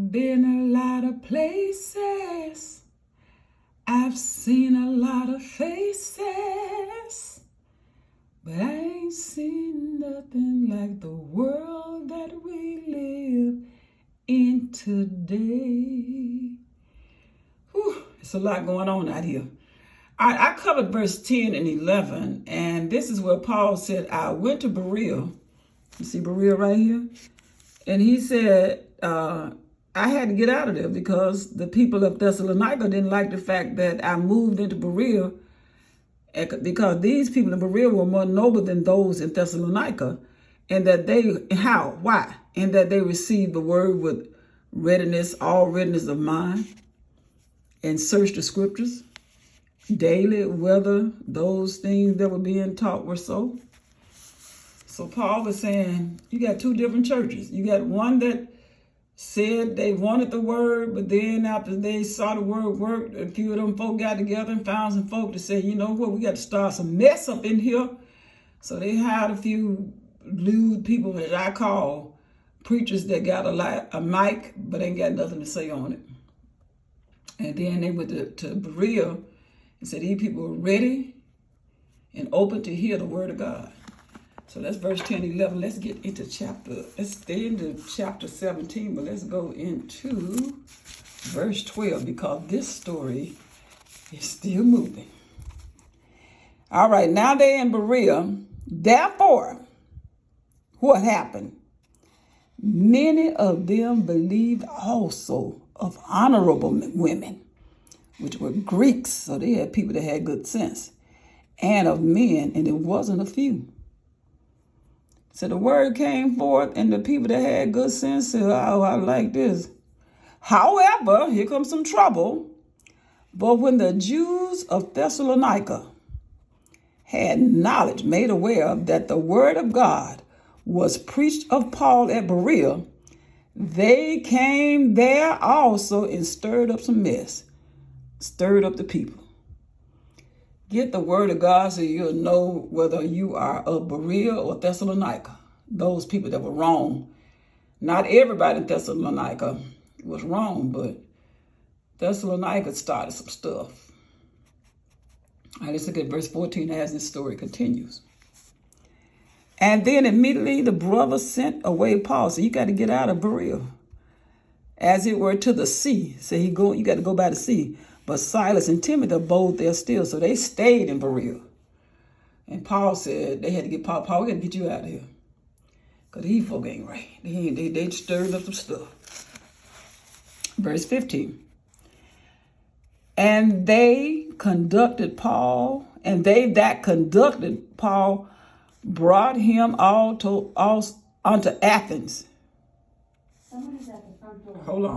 I've been a lot of places. I've seen a lot of faces. But I ain't seen nothing like the world that we live in today. Whew, it's a lot going on out here. I covered verse 10 and 11, and this is where Paul said, I went to Berea. You see Berea right here? And he said, I had to get out of there because the people of Thessalonica didn't like the fact that I moved into Berea, because these people in Berea were more noble than those in Thessalonica, and that why? And that they received the word with readiness, all readiness of mind, and searched the scriptures daily, whether those things that were being taught were so. So Paul was saying, you got two different churches. You got one that said they wanted the word, but then after they saw the word work, a few of them folk got together and found some folk to say, you know what, we got to start some mess up in here. So they hired a few lewd people that I call preachers that got a mic, but ain't got nothing to say on it. And then they went to Berea and said these people were ready and open to hear the word of God. So that's verse 10 and 11. Let's get into let's stay into chapter 17, but let's go into verse 12 because this story is still moving. All right, now they're in Berea. Therefore, what happened? Many of them believed also of honorable women, which were Greeks, so they had people that had good sense, and of men, and it wasn't a few. So the word came forth, and the people that had good sense said, oh, I like this. However, here comes some trouble. But when the Jews of Thessalonica had knowledge, made aware that the word of God was preached of Paul at Berea, they came there also and stirred up some mess, stirred up the people. Get the word of God so you'll know whether you are of Berea or Thessalonica. Those people that were wrong. Not everybody in Thessalonica was wrong, but Thessalonica started some stuff. All right, let's look at verse 14 as this story continues. And then immediately the brother sent away Paul. So you got to get out of Berea, as it were, to the sea. So you got to go by the sea. But Silas and Timothy abode there still. So they stayed in Berea. And Paul said they had to get Paul, we got to get you out of here. Because these folk ain't right. They stirred up some stuff. Verse 15. And they that conducted Paul brought him all unto Athens. Someone is at the front door. Hold on.